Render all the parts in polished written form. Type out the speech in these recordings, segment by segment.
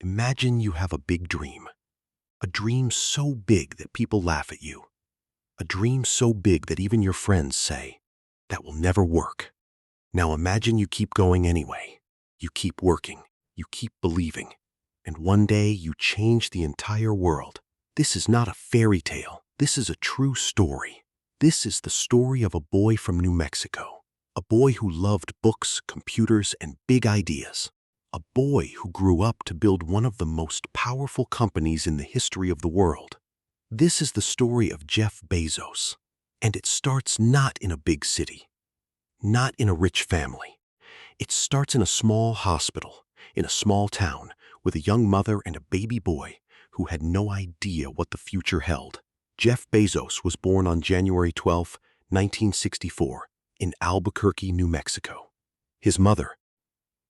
Imagine you have a big dream. A dream so big that people laugh at you. A dream so big that even your friends say, "That will never work." Now imagine you keep going anyway. You keep working. You keep believing. And one day you change the entire world. This is not a fairy tale. This is a true story. This is the story of a boy from New Mexico. A boy who loved books, computers, and big ideas. A boy who grew up to build one of the most powerful companies in the history of the world. This is the story of Jeff Bezos. And it starts not in a big city, not in a rich family. It starts in a small hospital, in a small town, with a young mother and a baby boy who had no idea what the future held. Jeff Bezos was born on January 12, 1964, in Albuquerque, New Mexico. His mother,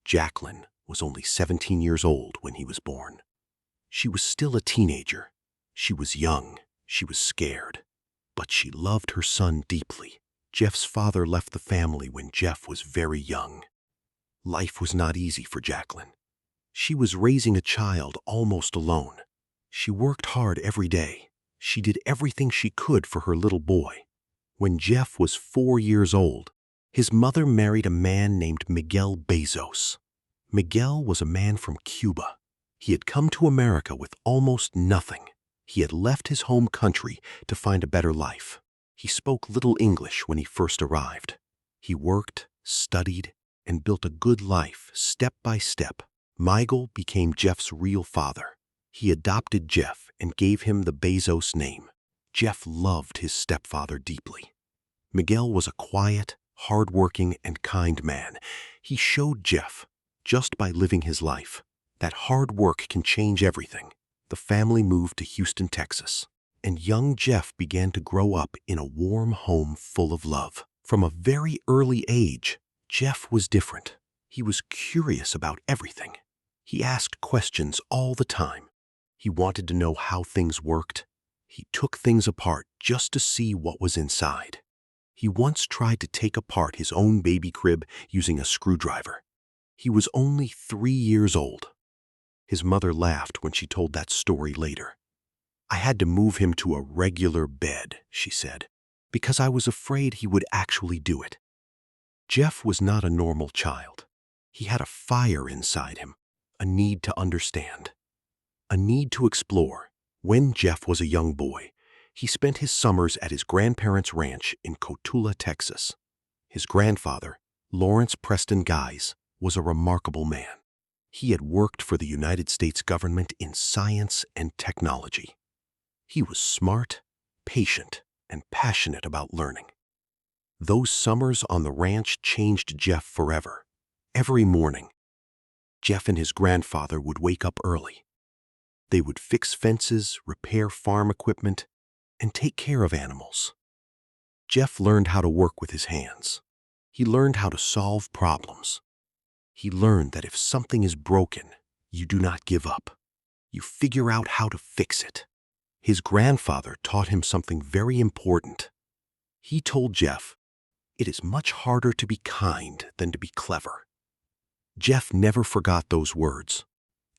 Jacqueline, was only 17 years old when he was born. She was still a teenager. She was young. She was scared. But she loved her son deeply. Jeff's father left the family when Jeff was very young. Life was not easy for Jacqueline. She was raising a child almost alone. She worked hard every day. She did everything she could for her little boy. When Jeff was 4 years old, his mother married a man named Miguel Bezos. Miguel was a man from Cuba. He had come to America with almost nothing. He had left his home country to find a better life. He spoke little English when he first arrived. He worked, studied, and built a good life step by step. Miguel became Jeff's real father. He adopted Jeff and gave him the Bezos name. Jeff loved his stepfather deeply. Miguel was a quiet, hard-working, and kind man. He showed Jeff, just by living his life, that hard work can change everything. The family moved to Houston, Texas, and young Jeff began to grow up in a warm home full of love. From a very early age, Jeff was different. He was curious about everything. He asked questions all the time. He wanted to know how things worked. He took things apart just to see what was inside. He once tried to take apart his own baby crib using a screwdriver. He was only 3 years old. His mother laughed when she told that story later. "I had to move him to a regular bed," she said, "because I was afraid he would actually do it." Jeff was not a normal child. He had a fire inside him, a need to understand, a need to explore. When Jeff was a young boy, he spent his summers at his grandparents' ranch in Cotulla, Texas. His grandfather, Lawrence Preston Guise, was a remarkable man. He had worked for the United States government in science and technology. He was smart, patient, and passionate about learning. Those summers on the ranch changed Jeff forever. Every morning, Jeff and his grandfather would wake up early. They would fix fences, repair farm equipment, and take care of animals. Jeff learned how to work with his hands. He learned how to solve problems. He learned that if something is broken, you do not give up. You figure out how to fix it. His grandfather taught him something very important. He told Jeff, "It is much harder to be kind than to be clever." Jeff never forgot those words.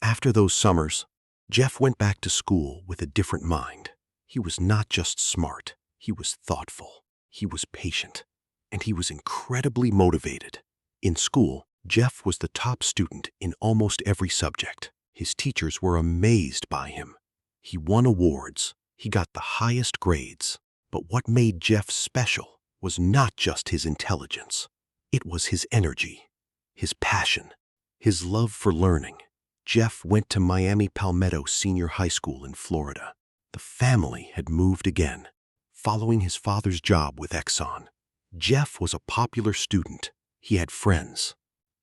After those summers, Jeff went back to school with a different mind. He was not just smart, he was thoughtful, he was patient, and he was incredibly motivated. In school, Jeff was the top student in almost every subject. His teachers were amazed by him. He won awards, he got the highest grades. But what made Jeff special was not just his intelligence. It was his energy, his passion, his love for learning. Jeff went to Miami Palmetto Senior High School in Florida. The family had moved again, following his father's job with Exxon. Jeff was a popular student. He had friends.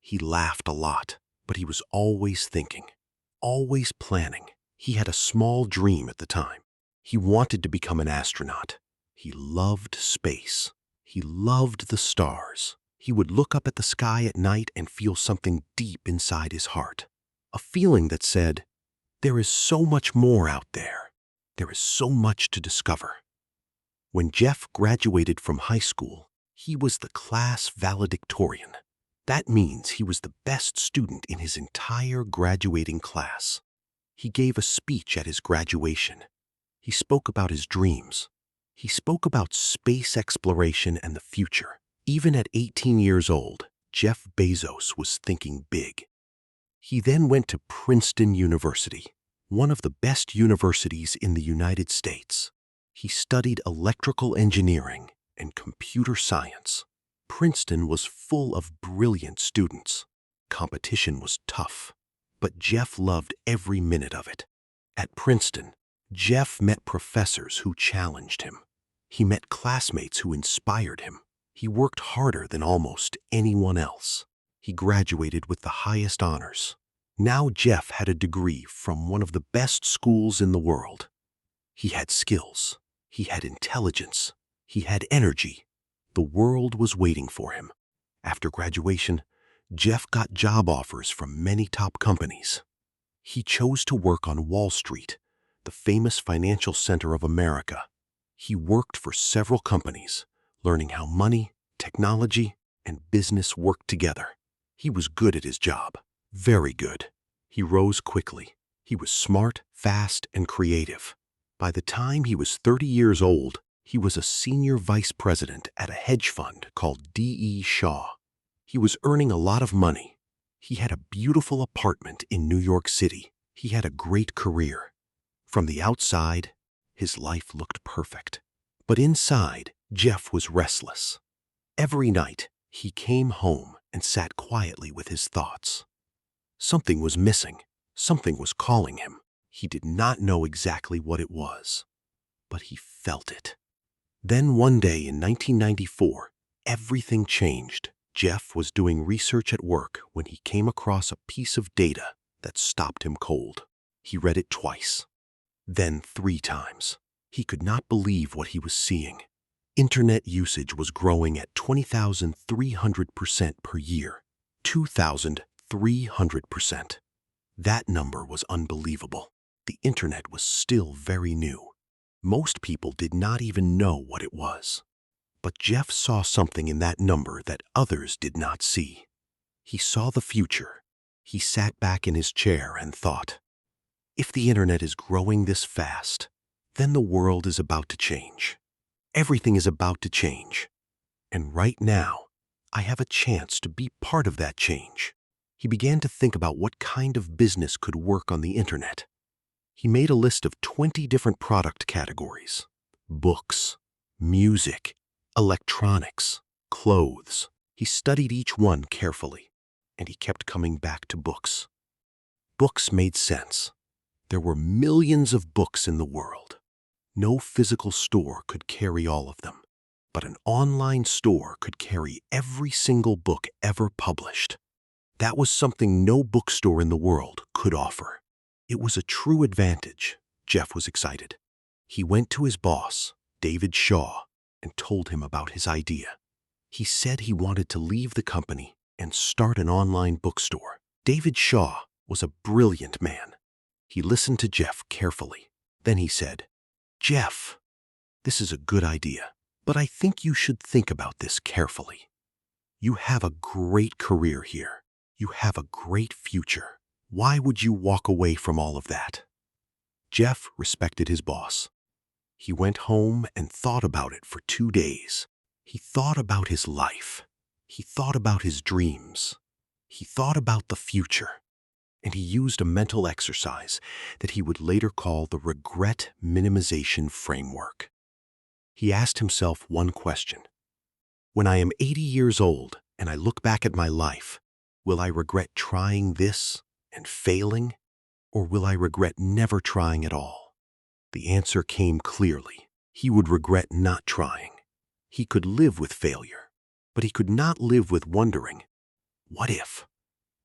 He laughed a lot, but he was always thinking, always planning. He had a small dream at the time. He wanted to become an astronaut. He loved space. He loved the stars. He would look up at the sky at night and feel something deep inside his heart. A feeling that said, "There is so much more out there. There is so much to discover." When Jeff graduated from high school, he was the class valedictorian. That means he was the best student in his entire graduating class. He gave a speech at his graduation. He spoke about his dreams. He spoke about space exploration and the future. Even at 18 years old, Jeff Bezos was thinking big. He then went to Princeton University, one of the best universities in the United States. He studied electrical engineering and computer science. Princeton was full of brilliant students. Competition was tough, but Jeff loved every minute of it. At Princeton, Jeff met professors who challenged him. He met classmates who inspired him. He worked harder than almost anyone else. He graduated with the highest honors. Now Jeff had a degree from one of the best schools in the world. He had skills. He had intelligence. He had energy. The world was waiting for him. After graduation, Jeff got job offers from many top companies. He chose to work on Wall Street, the famous financial center of America. He worked for several companies, learning how money, technology, and business worked together. He was good at his job, very good. He rose quickly. He was smart, fast, and creative. By the time he was 30 years old, he was a senior vice president at a hedge fund called D.E. Shaw. He was earning a lot of money. He had a beautiful apartment in New York City. He had a great career. From the outside, his life looked perfect. But inside, Jeff was restless. Every night, he came home and sat quietly with his thoughts. Something was missing. Something was calling him. He did not know exactly what it was, but he felt it. Then one day in 1994, everything changed. Jeff was doing research at work when he came across a piece of data that stopped him cold. He read it twice, then 3 times. He could not believe what he was seeing. Internet usage was growing at 20,300% per year. 2,300%. That number was unbelievable. The internet was still very new. Most people did not even know what it was. But Jeff saw something in that number that others did not see. He saw the future. He sat back in his chair and thought, if the internet is growing this fast, then the world is about to change. Everything is about to change. And right now, I have a chance to be part of that change. He began to think about what kind of business could work on the internet. He made a list of 20 different product categories: books, music, electronics, clothes. He studied each one carefully, and he kept coming back to books. Books made sense. There were millions of books in the world. No physical store could carry all of them, but an online store could carry every single book ever published. That was something no bookstore in the world could offer. It was a true advantage. Jeff was excited. He went to his boss, David Shaw, and told him about his idea. He said he wanted to leave the company and start an online bookstore. David Shaw was a brilliant man. He listened to Jeff carefully. Then he said, "Jeff, this is a good idea, but I think you should think about this carefully. You have a great career here. You have a great future. Why would you walk away from all of that?" Jeff respected his boss. He went home and thought about it for 2 days. He thought about his life. He thought about his dreams. He thought about the future. And he used a mental exercise that he would later call the regret minimization framework. He asked himself one question: when I am 80 years old and I look back at my life, will I regret trying this and failing, or will I regret never trying at all? The answer came clearly. He would regret not trying. He could live with failure, but he could not live with wondering, what if?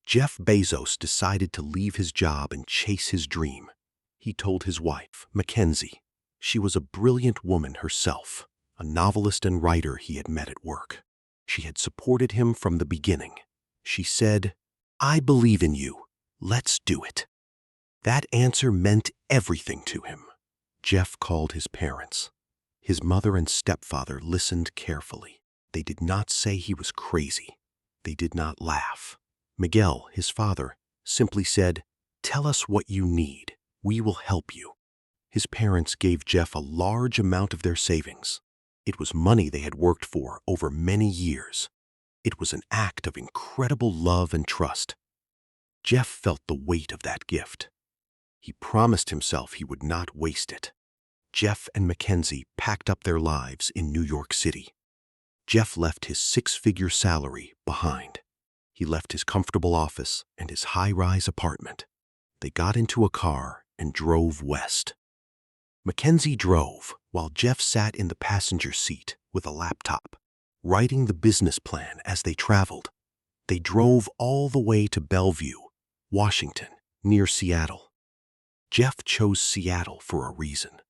Jeff Bezos decided to leave his job and chase his dream. He told his wife, Mackenzie. She was a brilliant woman herself, a novelist and writer he had met at work. She had supported him from the beginning. She said, "I believe in you. Let's do it." That answer meant everything to him. Jeff called his parents. His mother and stepfather listened carefully. They did not say he was crazy. They did not laugh. Miguel, his father, simply said, "Tell us what you need. "We will help you." His parents gave Jeff a large amount of their savings. It was money they had worked for over many years. It was an act of incredible love and trust. Jeff felt the weight of that gift. He promised himself he would not waste it. Jeff and Mackenzie packed up their lives in New York City. Jeff left his six-figure salary behind. He left his comfortable office and his high-rise apartment. They got into a car and drove west. Mackenzie drove while Jeff sat in the passenger seat with a laptop, writing the business plan as they traveled. They drove all the way to Bellevue, Washington, near Seattle. Jeff chose Seattle for a reason.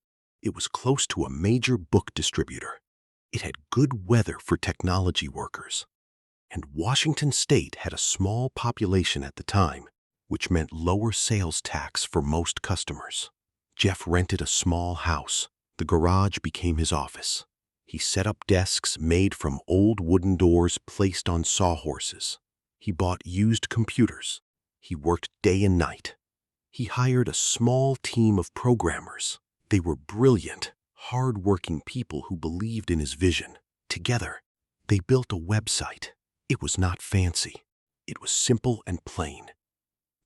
It was close to a major book distributor. It had good weather for technology workers. And Washington State had a small population at the time, which meant lower sales tax for most customers. Jeff rented a small house. The garage became his office. He set up desks made from old wooden doors placed on sawhorses. He bought used computers. He worked day and night. He hired a small team of programmers. They were brilliant, hard-working people who believed in his vision. Together, they built a website. It was not fancy. It was simple and plain.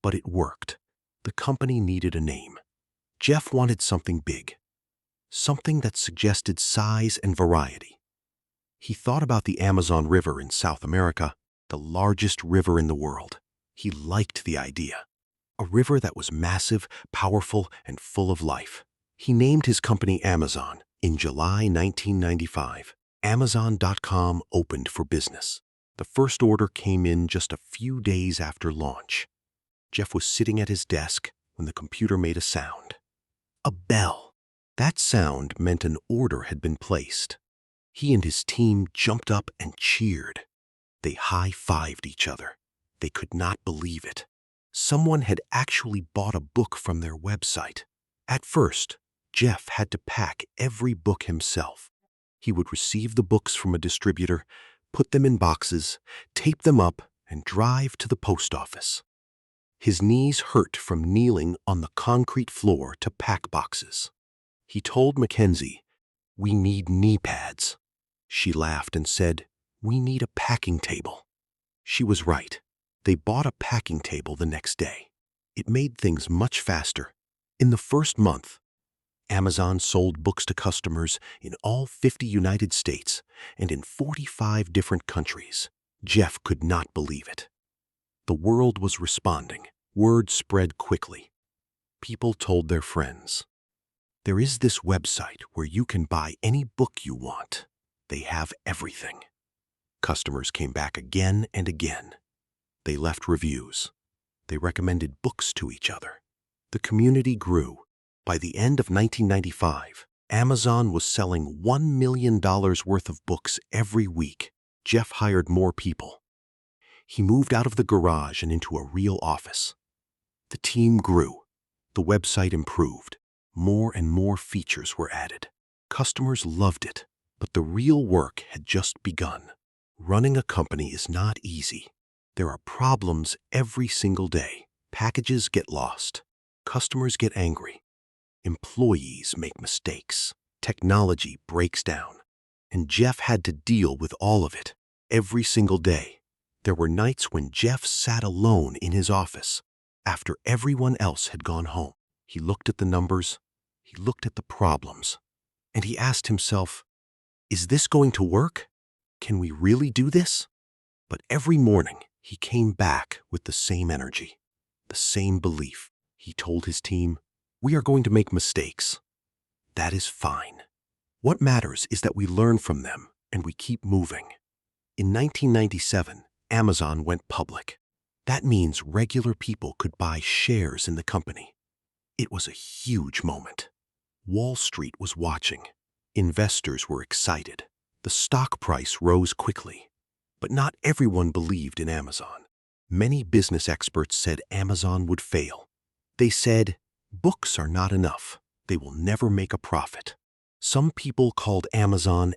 But it worked. The company needed a name. Jeff wanted something big, something that suggested size and variety. He thought about the Amazon River in South America, the largest river in the world. He liked the idea. A river that was massive, powerful, and full of life. He named his company Amazon. In July 1995, Amazon.com opened for business. The first order came in just a few days after launch. Jeff was sitting at his desk when the computer made a sound. A bell. That sound meant an order had been placed. He and his team jumped up and cheered. They high-fived each other. They could not believe it. Someone had actually bought a book from their website. At first, Jeff had to pack every book himself. He would receive the books from a distributor, put them in boxes, tape them up, and drive to the post office. His knees hurt from kneeling on the concrete floor to pack boxes. He told Mackenzie, "We need knee pads." She laughed and said, "We need a packing table." She was right. They bought a packing table the next day. It made things much faster. In the first month, Amazon sold books to customers in all 50 United States and in 45 different countries. Jeff could not believe it. The world was responding. Word spread quickly. People told their friends. There is this website where you can buy any book you want. They have everything. Customers came back again and again. They left reviews. They recommended books to each other. The community grew. By the end of 1995, Amazon was selling $1 million worth of books every week. Jeff hired more people. He moved out of the garage and into a real office. The team grew. The website improved. More and more features were added. Customers loved it, but the real work had just begun. Running a company is not easy. There are problems every single day. Packages get lost. Customers get angry. Employees make mistakes. Technology breaks down. And Jeff had to deal with all of it every single day. There were nights when Jeff sat alone in his office after everyone else had gone home. He looked at the numbers, he looked at the problems, and he asked himself, "Is this going to work? Can we really do this?" But every morning, he came back with the same energy, the same belief. He told his team, "We are going to make mistakes. That is fine. What matters is that we learn from them and we keep moving." In 1997, Amazon went public. That means regular people could buy shares in the company. It was a huge moment. Wall Street was watching. Investors were excited. The stock price rose quickly. But not everyone believed in Amazon. Many business experts said Amazon would fail. They said, "Books are not enough. They will never make a profit." Some people called Amazon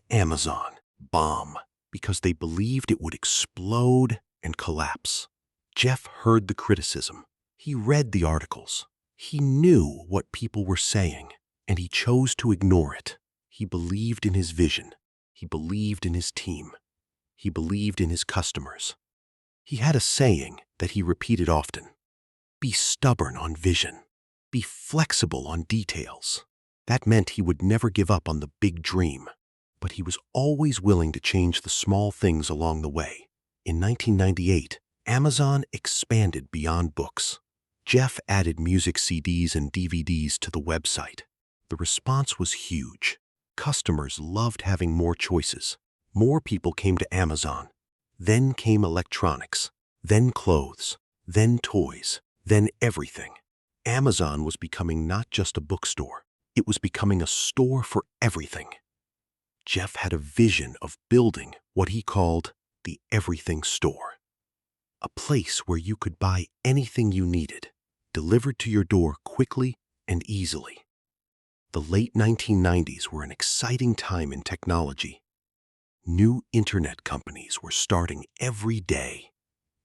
bomb, because they believed it would explode and collapse. Jeff heard the criticism. He read the articles. He knew what people were saying, and he chose to ignore it. He believed in his vision. He believed in his team. He believed in his customers. He had a saying that he repeated often: be stubborn on vision. Be flexible on details. That meant he would never give up on the big dream, but he was always willing to change the small things along the way. In 1998, Amazon expanded beyond books. Jeff added music CDs and DVDs to the website. The response was huge. Customers loved having more choices. More people came to Amazon. Then came electronics, then clothes, then toys, then everything. Amazon was becoming not just a bookstore. It was becoming a store for everything. Jeff had a vision of building what he called the everything store. A place where you could buy anything you needed, delivered to your door quickly and easily. The late 1990s were an exciting time in technology. New internet companies were starting every day.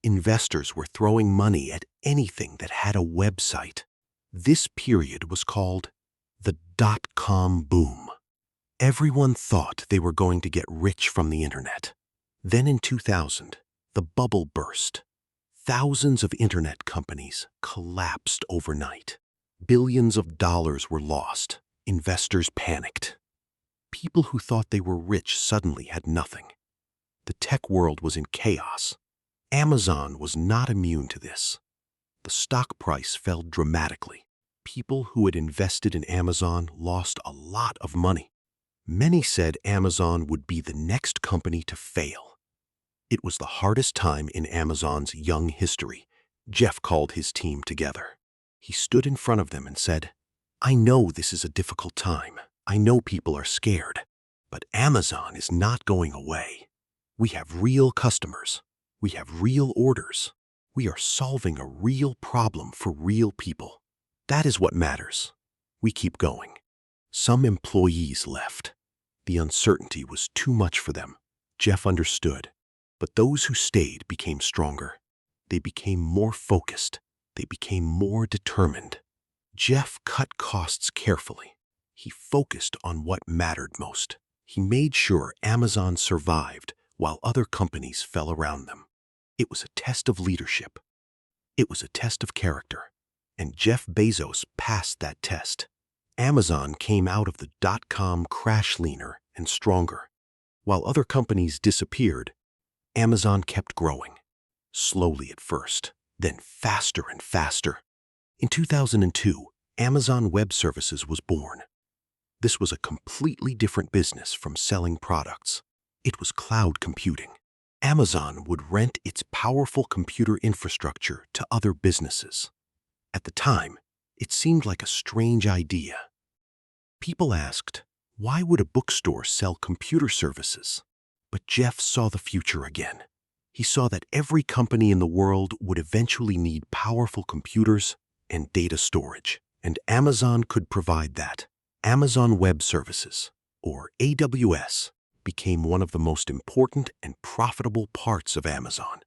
Investors were throwing money at anything that had a website. This period was called the dot-com boom. Everyone thought they were going to get rich from the internet. Then in 2000, the bubble burst. Thousands of internet companies collapsed overnight. Billions of dollars were lost. Investors panicked. People who thought they were rich suddenly had nothing. The tech world was in chaos. Amazon was not immune to this. The stock price fell dramatically. People who had invested in Amazon lost a lot of money. Many said Amazon would be the next company to fail. It was the hardest time in Amazon's young history. Jeff called his team together. He stood in front of them and said, "I know this is a difficult time. I know people are scared, but Amazon is not going away. We have real customers. We have real orders. We are solving a real problem for real people. That is what matters. We keep going." Some employees left. The uncertainty was too much for them. Jeff understood. But those who stayed became stronger. They became more focused. They became more determined. Jeff cut costs carefully. He focused on what mattered most. He made sure Amazon survived while other companies fell around them. It was a test of leadership. It was a test of character. And Jeff Bezos passed that test. Amazon came out of the dot-com crash leaner and stronger. While other companies disappeared, Amazon kept growing. Slowly at first, then faster and faster. In 2002, Amazon Web Services was born. This was a completely different business from selling products. It was cloud computing. Amazon would rent its powerful computer infrastructure to other businesses. At the time, it seemed like a strange idea. People asked, why would a bookstore sell computer services? But Jeff saw the future again. He saw that every company in the world would eventually need powerful computers and data storage, and Amazon could provide that. Amazon Web Services, or AWS, became one of the most important and profitable parts of Amazon.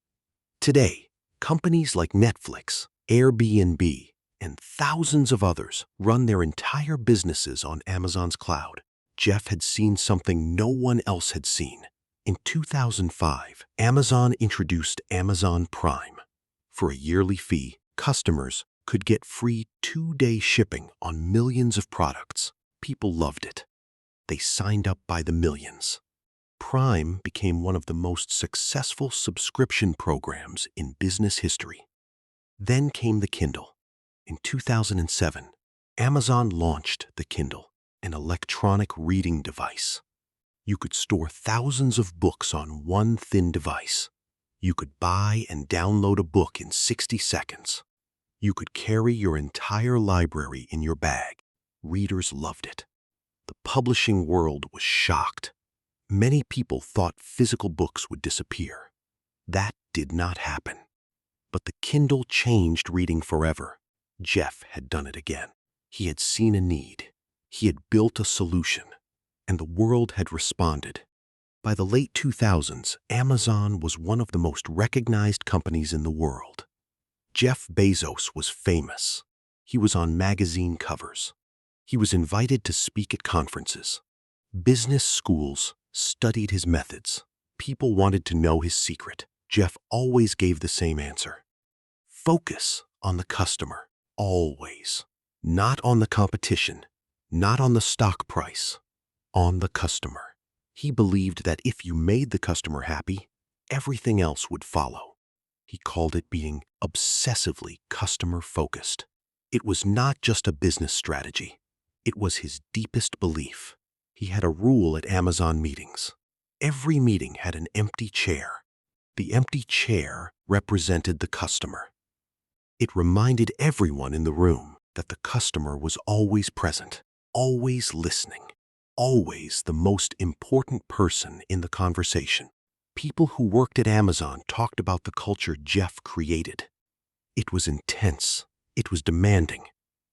Today, companies like Netflix, Airbnb, and thousands of others run their entire businesses on Amazon's cloud. Jeff had seen something no one else had seen. In 2005, Amazon introduced Amazon Prime. For a yearly fee, customers could get free 2-day shipping on millions of products. People loved it. They signed up by the millions. Prime became one of the most successful subscription programs in business history. Then came the Kindle. In 2007, Amazon launched the Kindle, an electronic reading device. You could store thousands of books on one thin device. You could buy and download a book in 60 seconds. You could carry your entire library in your bag. Readers loved it. The publishing world was shocked. Many people thought physical books would disappear. That did not happen. But the Kindle changed reading forever. Jeff had done it again. He had seen a need. He had built a solution. And the world had responded. By the late 2000s, Amazon was one of the most recognized companies in the world. Jeff Bezos was famous. He was on magazine covers. He was invited to speak at conferences. Business schools studied his methods. People wanted to know his secret. Jeff always gave the same answer. Focus on the customer, always. Not on the competition, not on the stock price, on the customer. He believed that if you made the customer happy, everything else would follow. He called it being obsessively customer-focused. It was not just a business strategy. It was his deepest belief. He had a rule at Amazon meetings. Every meeting had an empty chair. The empty chair represented the customer. It reminded everyone in the room that the customer was always present, always listening, always the most important person in the conversation. People who worked at Amazon talked about the culture Jeff created. It was intense. It was demanding.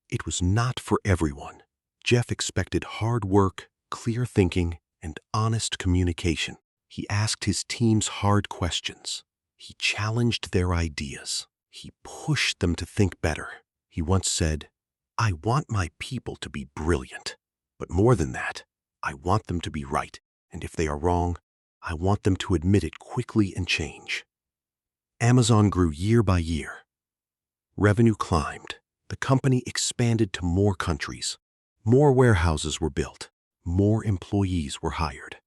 It was not for everyone. Jeff expected hard work, clear thinking, and honest communication. He asked his teams hard questions. He challenged their ideas. He pushed them to think better. He once said, "I want my people to be brilliant. But more than that, I want them to be right. And if they are wrong, I want them to admit it quickly and change." Amazon grew year by year. Revenue climbed. The company expanded to more countries. More warehouses were built. More employees were hired.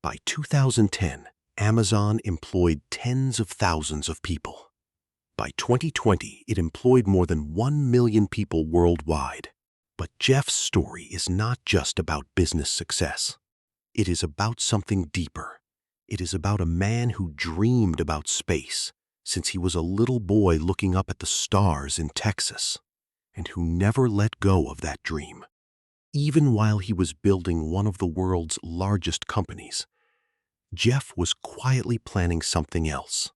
By 2010, Amazon employed tens of thousands of people. By 2020, it employed more than 1 million people worldwide. But Jeff's story is not just about business success. It is about something deeper. It is about a man who dreamed about space since he was a little boy looking up at the stars in Texas, and who never let go of that dream. Even while he was building one of the world's largest companies, Jeff was quietly planning something else.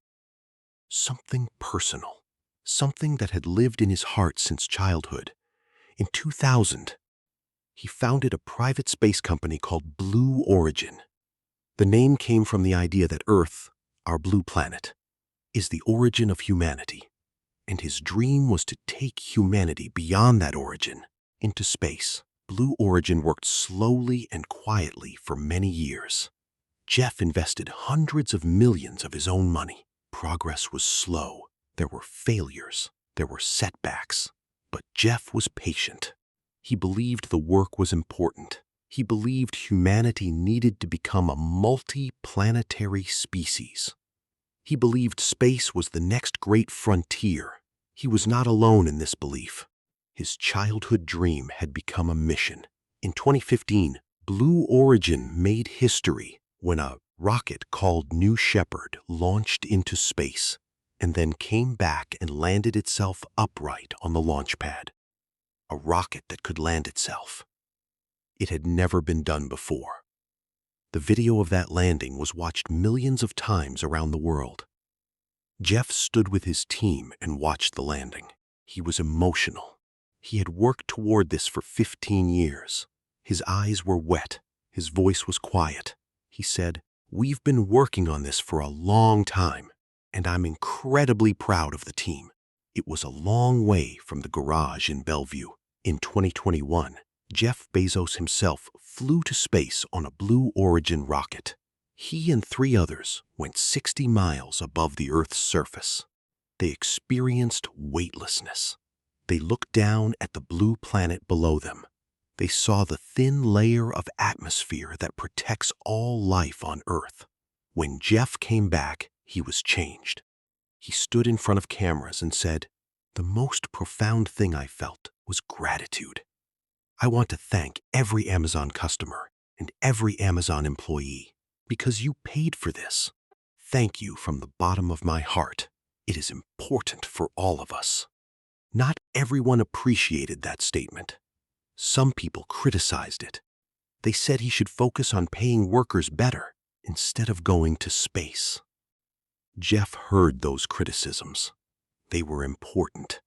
Something personal. Something that had lived in his heart since childhood. In 2000, he founded a private space company called Blue Origin. The name came from the idea that Earth, our blue planet, is the origin of humanity, and his dream was to take humanity beyond that origin into space. Blue Origin worked slowly and quietly for many years. Jeff invested hundreds of millions of his own money. Progress was slow. There were failures. There were setbacks. But Jeff was patient. He believed the work was important. He believed humanity needed to become a multi-planetary species. He believed space was the next great frontier. He was not alone in this belief. His childhood dream had become a mission. In 2015, Blue Origin made history when a rocket called New Shepard launched into space and then came back and landed itself upright on the launch pad. A rocket that could land itself. It had never been done before. The video of that landing was watched millions of times around the world. Jeff stood with his team and watched the landing. He was emotional. He had worked toward this for 15 years. His eyes were wet. His voice was quiet. He said, "We've been working on this for a long time, and I'm incredibly proud of the team." It was a long way from the garage in Bellevue. In 2021, Jeff Bezos himself flew to space on a Blue Origin rocket. He and 3 others went 60 miles above the Earth's surface. They experienced weightlessness. They looked down at the blue planet below them. They saw the thin layer of atmosphere that protects all life on Earth. When Jeff came back, he was changed. He stood in front of cameras and said, "The most profound thing I felt was gratitude. I want to thank every Amazon customer and every Amazon employee because you paid for this. Thank you from the bottom of my heart. It is important for all of us." Not everyone appreciated that statement. Some people criticized it. They said he should focus on paying workers better instead of going to space. Jeff heard those criticisms. They were important.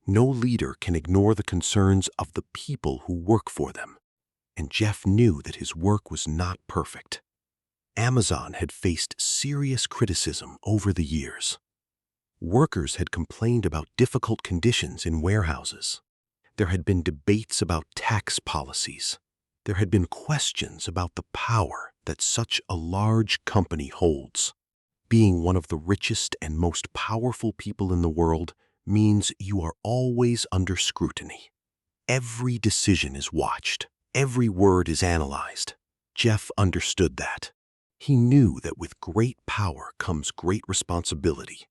No leader can ignore the concerns of the people who work for them. And Jeff knew that his work was not perfect. Amazon had faced serious criticism over the years. Workers had complained about difficult conditions in warehouses. There had been debates about tax policies. There had been questions about the power that such a large company holds. Being one of the richest and most powerful people in the world means you are always under scrutiny. Every decision is watched. Every word is analyzed. Jeff understood that. He knew that with great power comes great responsibility.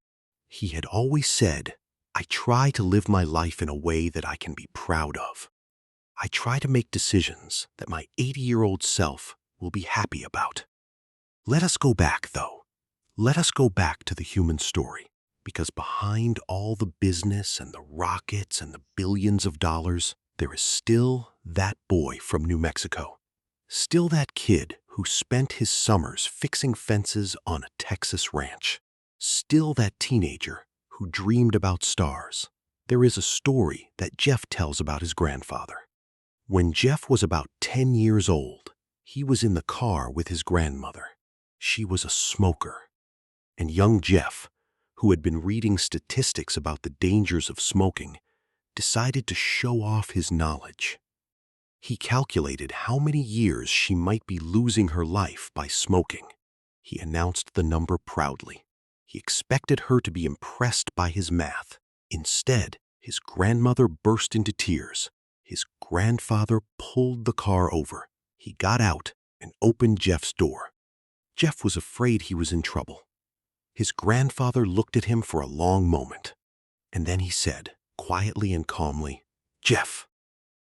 He had always said, "I try to live my life in a way that I can be proud of. I try to make decisions that my 80-year-old self will be happy about." Let us go back, though. Let us go back to the human story, because behind all the business and the rockets and the billions of dollars, there is still that boy from New Mexico. Still that kid who spent his summers fixing fences on a Texas ranch. Still that teenager who dreamed about stars. There is a story that Jeff tells about his grandfather. When Jeff was about 10 years old, he was in the car with his grandmother. She was a smoker. And young Jeff, who had been reading statistics about the dangers of smoking, decided to show off his knowledge. He calculated how many years she might be losing her life by smoking. He announced the number proudly. He expected her to be impressed by his math. Instead, his grandmother burst into tears. His grandfather pulled the car over. He got out and opened Jeff's door. Jeff was afraid he was in trouble. His grandfather looked at him for a long moment, and then he said, quietly and calmly, "Jeff,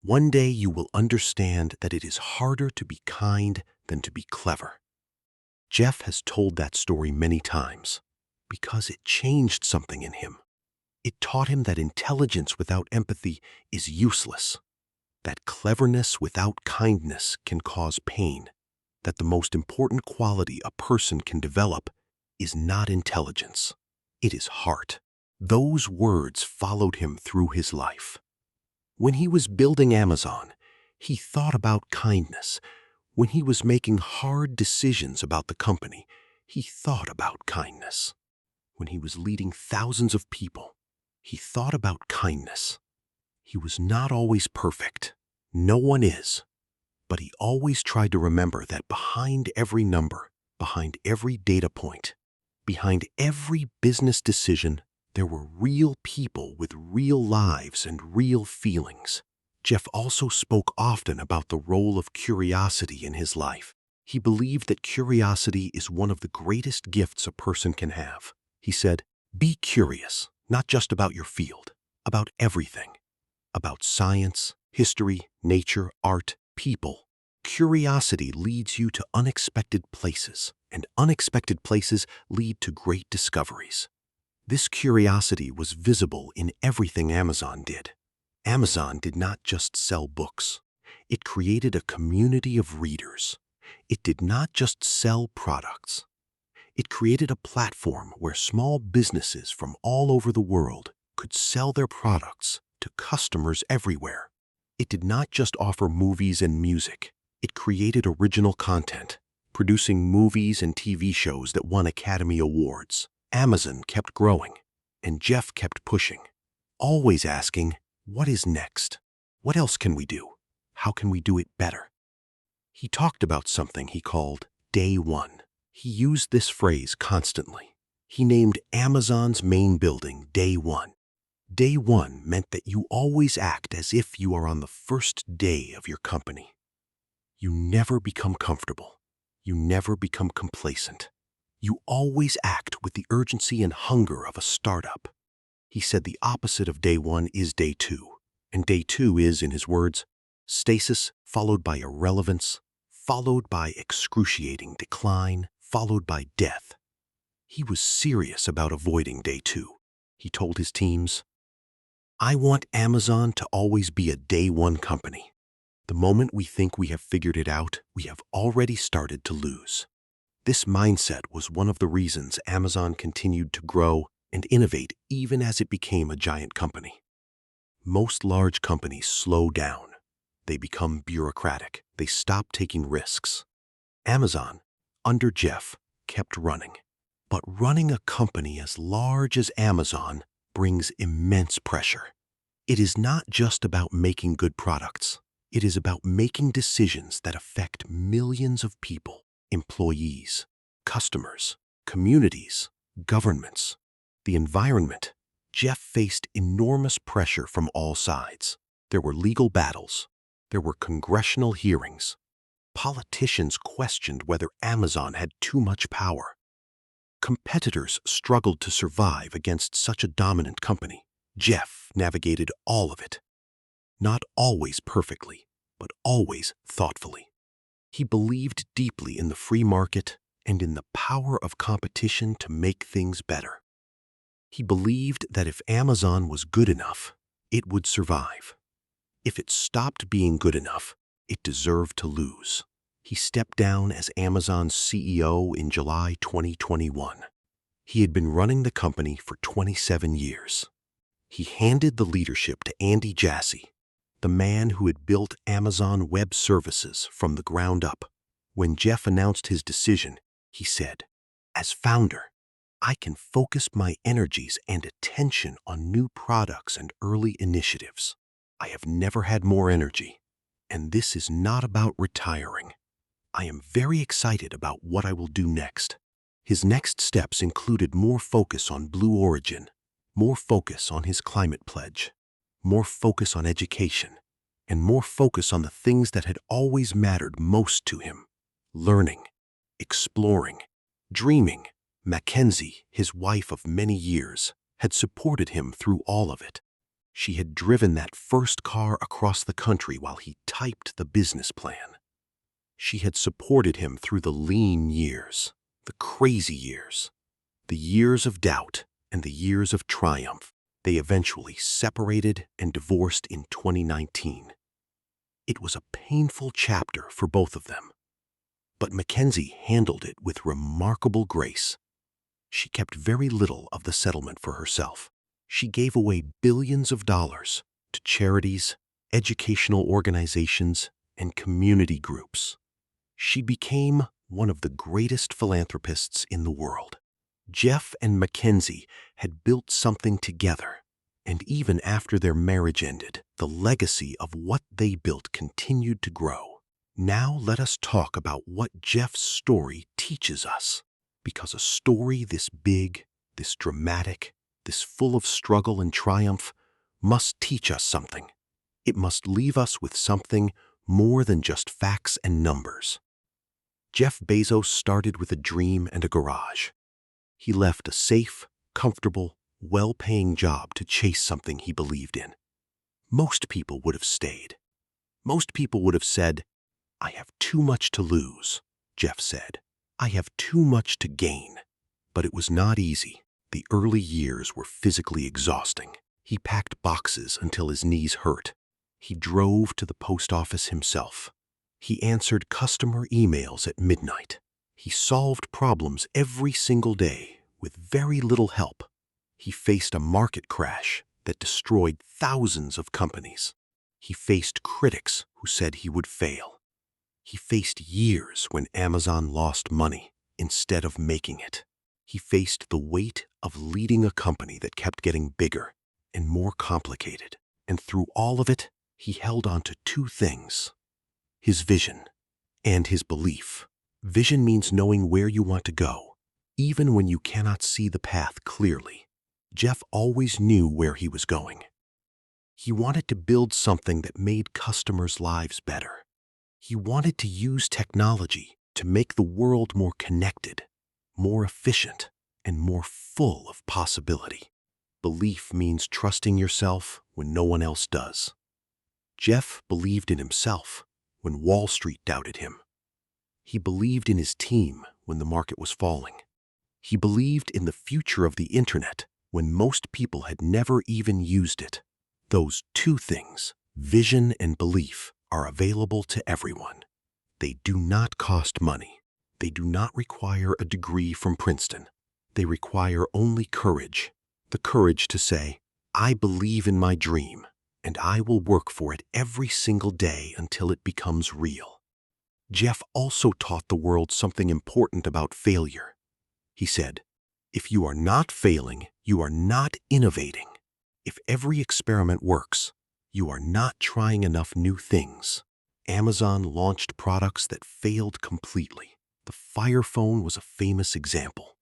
one day you will understand that it is harder to be kind than to be clever." Jeff has told that story many times because it changed something in him. It taught him that intelligence without empathy is useless, that cleverness without kindness can cause pain, that the most important quality a person can develop is not intelligence, it is heart. Those words followed him through his life. When he was building Amazon, he thought about kindness. When he was making hard decisions about the company, he thought about kindness. When he was leading thousands of people, he thought about kindness. He was not always perfect. No one is. But he always tried to remember that behind every number, behind every data point, behind every business decision, there were real people with real lives and real feelings. Jeff also spoke often about the role of curiosity in his life. He believed that curiosity is one of the greatest gifts a person can have. He said, "Be curious, not just about your field, about everything. About science, history, nature, art, people. Curiosity leads you to unexpected places, and unexpected places lead to great discoveries." This curiosity was visible in everything Amazon did. Amazon did not just sell books. It created a community of readers. It did not just sell products. It created a platform where small businesses from all over the world could sell their products to customers everywhere. It did not just offer movies and music. It created original content, producing movies and TV shows that won Academy Awards. Amazon kept growing, and Jeff kept pushing, always asking, what is next? What else can we do? How can we do it better? He talked about something he called Day One. He used this phrase constantly. He named Amazon's main building Day One. Day One meant that you always act as if you are on the first day of your company. You never become comfortable. You never become complacent. You always act with the urgency and hunger of a startup. He said the opposite of Day One is Day Two, and Day Two is, in his words, stasis followed by irrelevance, followed by excruciating decline, followed by death. He was serious about avoiding Day Two. He told his teams, "I want Amazon to always be a Day One company. The moment we think we have figured it out, we have already started to lose." This mindset was one of the reasons Amazon continued to grow and innovate even as it became a giant company. Most large companies slow down. They become bureaucratic. They stop taking risks. Amazon, under Jeff, kept running. But running a company as large as Amazon brings immense pressure. It is not just about making good products. It is about making decisions that affect millions of people, employees, customers, communities, governments, the environment. Jeff faced enormous pressure from all sides. There were legal battles. There were congressional hearings. Politicians questioned whether Amazon had too much power. Competitors struggled to survive against such a dominant company. Jeff navigated all of it. Not always perfectly, but always thoughtfully. He believed deeply in the free market and in the power of competition to make things better. He believed that if Amazon was good enough, it would survive. If it stopped being good enough, it deserved to lose. He stepped down as Amazon's CEO in July 2021. He had been running the company for 27 years. He handed the leadership to Andy Jassy, the man who had built Amazon Web Services from the ground up. When Jeff announced his decision, he said, "As founder, I can focus my energies and attention on new products and early initiatives. I have never had more energy, and this is not about retiring. I am very excited about what I will do next." His next steps included more focus on Blue Origin, more focus on his climate pledge, more focus on education, and more focus on the things that had always mattered most to him: learning, exploring, dreaming. Mackenzie, his wife of many years, had supported him through all of it. She had driven that first car across the country while he typed the business plan. She had supported him through the lean years, the crazy years, the years of doubt, and the years of triumph. They eventually separated and divorced in 2019. It was a painful chapter for both of them, but Mackenzie handled it with remarkable grace. She kept very little of the settlement for herself. She gave away billions of dollars to charities, educational organizations, and community groups. She became one of the greatest philanthropists in the world. Jeff and Mackenzie had built something together, and even after their marriage ended, the legacy of what they built continued to grow. Now let us talk about what Jeff's story teaches us. Because a story this big, this dramatic, this full of struggle and triumph must teach us something. It must leave us with something more than just facts and numbers. Jeff Bezos started with a dream and a garage. He left a safe, comfortable, well-paying job to chase something he believed in. Most people would have stayed. Most people would have said, "I have too much to lose," Jeff said. "I have too much to gain." But it was not easy. The early years were physically exhausting. He packed boxes until his knees hurt. He drove to the post office himself. He answered customer emails at midnight. He solved problems every single day with very little help. He faced a market crash that destroyed thousands of companies. He faced critics who said he would fail. He faced years when Amazon lost money instead of making it. He faced the weight of leading a company that kept getting bigger and more complicated. And through all of it, he held on to two things: his vision and his belief. Vision means knowing where you want to go, even when you cannot see the path clearly. Jeff always knew where he was going. He wanted to build something that made customers' lives better. He wanted to use technology to make the world more connected, more efficient, and more full of possibility. Belief means trusting yourself when no one else does. Jeff believed in himself when Wall Street doubted him. He believed in his team when the market was falling. He believed in the future of the internet when most people had never even used it. Those two things, vision and belief, are available to everyone. They do not cost money. They do not require a degree from Princeton. They require only courage. The courage to say, "I believe in my dream, and I will work for it every single day until it becomes real." Jeff also taught the world something important about failure. He said, "If you are not failing, you are not innovating. If every experiment works, you are not trying enough new things. Amazon launched products that failed completely. The Fire Phone was a famous example.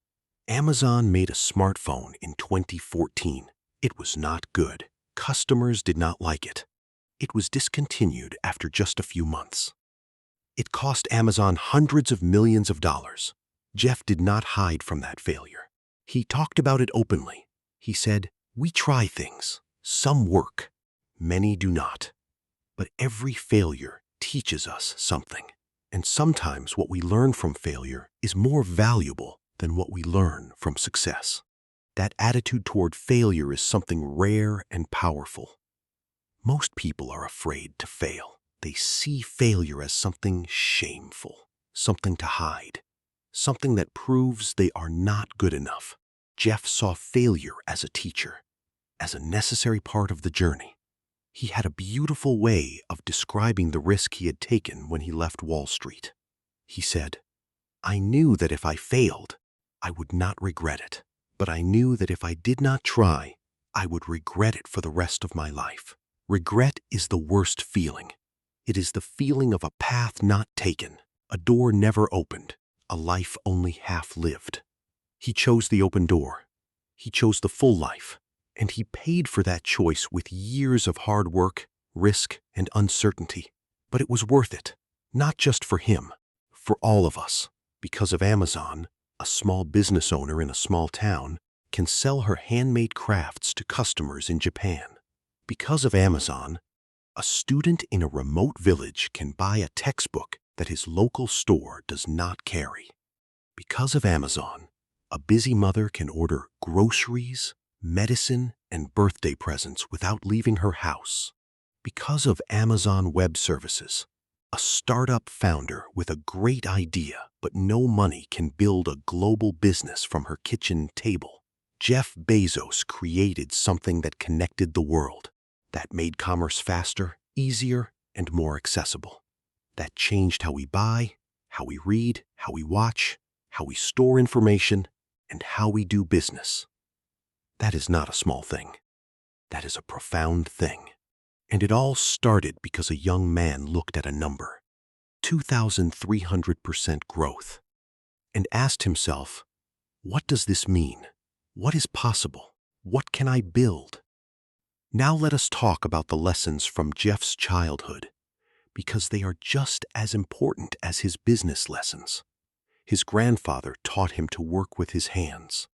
Amazon made a smartphone in 2014. It was not good. Customers did not like it. It was discontinued after just a few months. It cost Amazon hundreds of millions of dollars. Jeff did not hide from that failure. He talked about it openly. He said, "We try things. Some work. Many do not. But every failure teaches us something. And sometimes what we learn from failure is more valuable than what we learn from success." That attitude toward failure is something rare and powerful. Most people are afraid to fail. They see failure as something shameful, something to hide, something that proves they are not good enough. Jeff saw failure as a teacher, as a necessary part of the journey. He had a beautiful way of describing the risk he had taken when he left Wall Street. He said, "I knew that if I failed, I would not regret it. But I knew that if I did not try, I would regret it for the rest of my life." Regret is the worst feeling. It is the feeling of a path not taken, a door never opened, a life only half lived. He chose the open door. He chose the full life, and he paid for that choice with years of hard work, risk, and uncertainty. But it was worth it, not just for him, for all of us. Because of Amazon, a small business owner in a small town can sell her handmade crafts to customers in Japan. Because of Amazon, a student in a remote village can buy a textbook that his local store does not carry. Because of Amazon, a busy mother can order groceries, medicine, and birthday presents without leaving her house. Because of Amazon Web Services, a startup founder with a great idea but no money can build a global business from her kitchen table. Jeff Bezos created something that connected the world, that made commerce faster, easier, and more accessible. That changed how we buy, how we read, how we watch, how we store information, and how we do business. That is not a small thing. That is a profound thing. And it all started because a young man looked at a number, 2,300% growth, and asked himself, "What does this mean? What is possible? What can I build?" Now let us talk about the lessons from Jeff's childhood, because they are just as important as his business lessons. His grandfather taught him to work with his hands,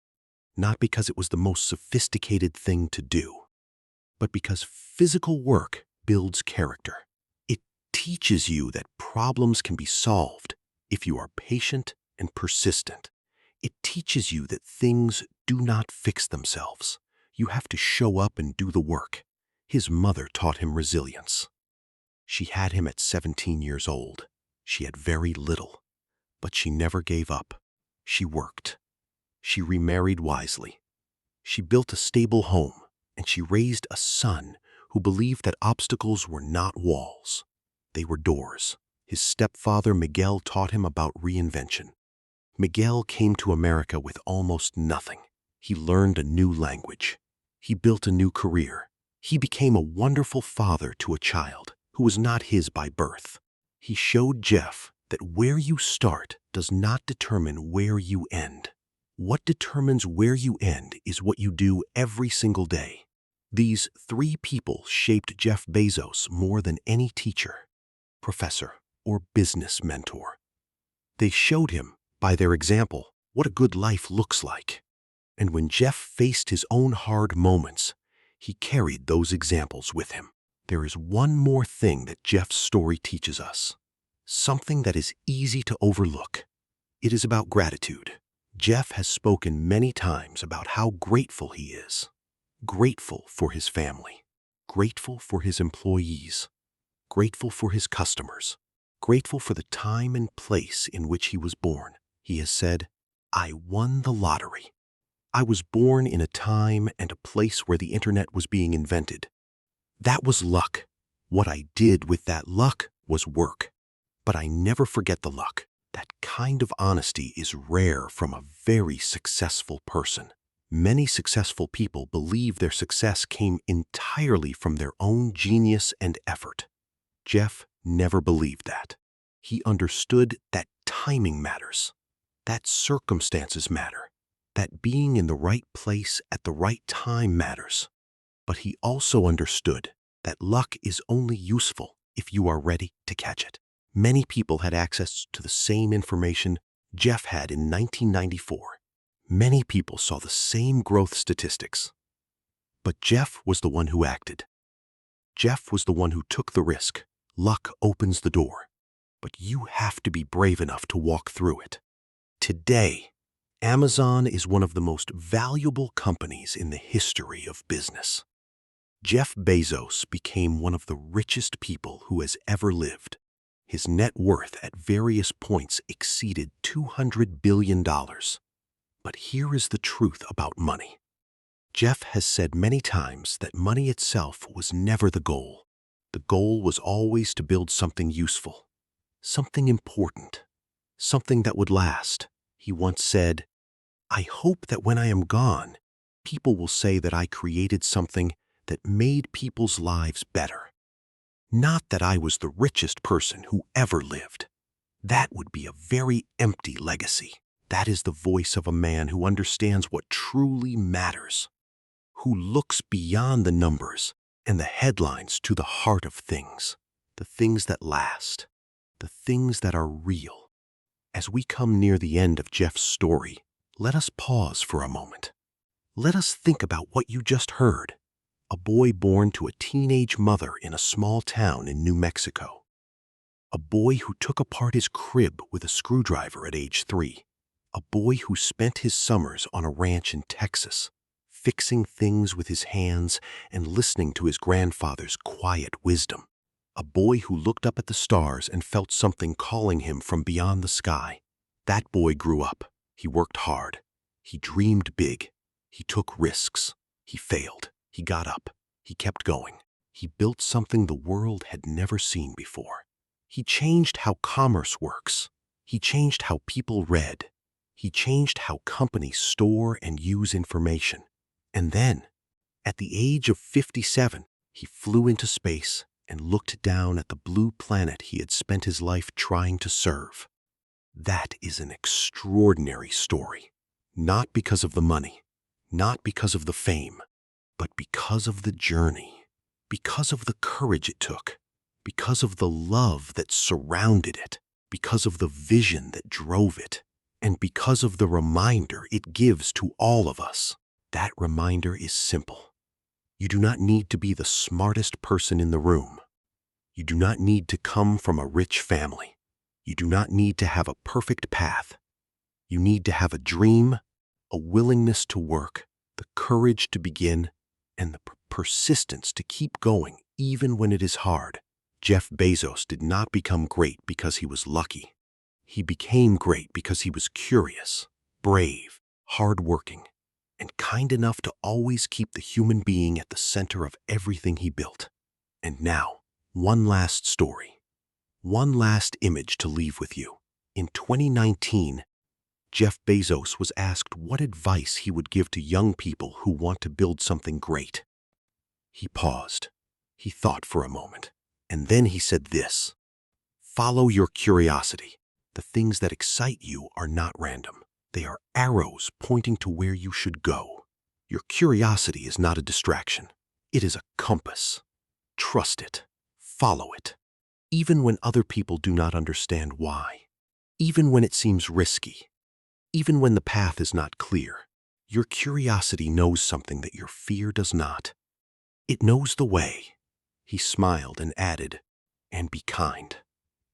not because it was the most sophisticated thing to do, but because physical work builds character. It teaches you that problems can be solved if you are patient and persistent. It teaches you that things do not fix themselves. You have to show up and do the work. His mother taught him resilience. She had him at 17 years old. She had very little, but she never gave up. She worked. She remarried wisely. She built a stable home, and she raised a son who believed that obstacles were not walls. They were doors. His stepfather, Miguel, taught him about reinvention. Miguel came to America with almost nothing. He learned a new language. He built a new career. He became a wonderful father to a child who was not his by birth. He showed Jeff that where you start does not determine where you end. What determines where you end is what you do every single day. These three people shaped Jeff Bezos more than any teacher, professor, or business mentor. They showed him, by their example, what a good life looks like. And when Jeff faced his own hard moments, he carried those examples with him. There is one more thing that Jeff's story teaches us, something that is easy to overlook. It is about gratitude. Jeff has spoken many times about how grateful he is. Grateful for his family, grateful for his employees, grateful for his customers, grateful for the time and place in which he was born. He has said, "I won the lottery. I was born in a time and a place where the internet was being invented. That was luck. What I did with that luck was work. But I never forget the luck. That kind of honesty is rare from a very successful person. Many successful people believe their success came entirely from their own genius and effort. Jeff never believed that. He understood that timing matters, that circumstances matter, that being in the right place at the right time matters. But he also understood that luck is only useful if you are ready to catch it. Many people had access to the same information Jeff had in 1994. Many people saw the same growth statistics. But Jeff was the one who acted. Jeff was the one who took the risk. Luck opens the door, but you have to be brave enough to walk through it. Today, Amazon is one of the most valuable companies in the history of business. Jeff Bezos became one of the richest people who has ever lived. His net worth at various points exceeded $200 billion. But here is the truth about money. Jeff has said many times that money itself was never the goal. The goal was always to build something useful, something important, something that would last. He once said, "I hope that when I am gone, people will say that I created something that made people's lives better. Not that I was the richest person who ever lived. That would be a very empty legacy." That is the voice of a man who understands what truly matters, who looks beyond the numbers and the headlines to the heart of things, the things that last, the things that are real. As we come near the end of Jeff's story, let us pause for a moment. Let us think about what you just heard. A boy born to a teenage mother in a small town in New Mexico. A boy who took apart his crib with a screwdriver at age 3. A boy who spent his summers on a ranch in Texas, fixing things with his hands and listening to his grandfather's quiet wisdom. A boy who looked up at the stars and felt something calling him from beyond the sky. That boy grew up. He worked hard. He dreamed big. He took risks. He failed. He got up. He kept going. He built something the world had never seen before. He changed how commerce works. He changed how people read. He changed how companies store and use information. And then, at the age of 57, he flew into space and looked down at the blue planet he had spent his life trying to serve. That is an extraordinary story. Not because of the money, not because of the fame, but because of the journey, because of the courage it took, because of the love that surrounded it, because of the vision that drove it, and because of the reminder it gives to all of us. That reminder is simple. You do not need to be the smartest person in the room. You do not need to come from a rich family. You do not need to have a perfect path. You need to have a dream, a willingness to work, the courage to begin, and the persistence to keep going even when it is hard. Jeff Bezos did not become great because he was lucky. He became great because he was curious, brave, hardworking, and kind enough to always keep the human being at the center of everything he built. And now, one last story, one last image to leave with you. In 2019, Jeff Bezos was asked what advice he would give to young people who want to build something great. He paused. He thought for a moment. And then he said this: "Follow your curiosity. The things that excite you are not random. They are arrows pointing to where you should go. Your curiosity is not a distraction. It is a compass. Trust it. Follow it. Even when other people do not understand why. Even when it seems risky. Even when the path is not clear. Your curiosity knows something that your fear does not. It knows the way." He smiled and added, "And be kind."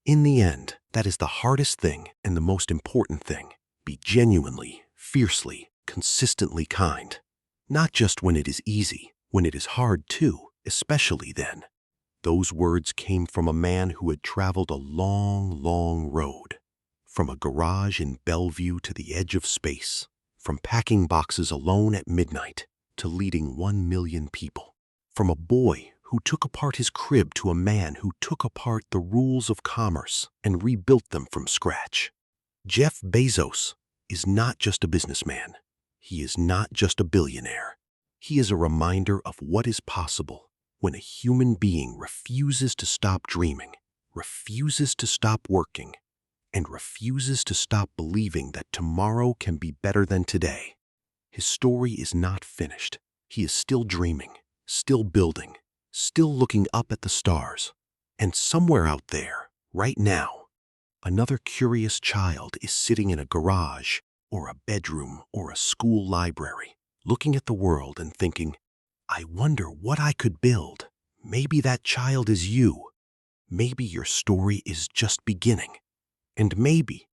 In the end, that is the hardest thing and the most important thing. Be genuinely, fiercely, consistently kind. Not just when it is easy, when it is hard too, especially then. Those words came from a man who had traveled a long, long road. From a garage in Bellevue to the edge of space. From packing boxes alone at midnight to leading 1 million people. From a boy who took apart his crib to a man who took apart the rules of commerce and rebuilt them from scratch. Jeff Bezos is not just a businessman. He is not just a billionaire. He is a reminder of what is possible when a human being refuses to stop dreaming, refuses to stop working, and refuses to stop believing that tomorrow can be better than today. His story is not finished. He is still dreaming, still building, still looking up at the stars. And somewhere out there, right now, another curious child is sitting in a garage or a bedroom or a school library, looking at the world and thinking, I wonder what I could build. Maybe that child is you. Maybe your story is just beginning. And maybe,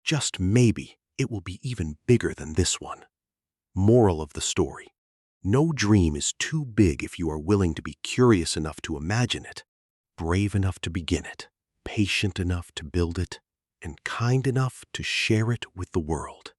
just maybe, it will be even bigger than this one. Moral of the story: no dream is too big if you are willing to be curious enough to imagine it, brave enough to begin it, patient enough to build it, and kind enough to share it with the world.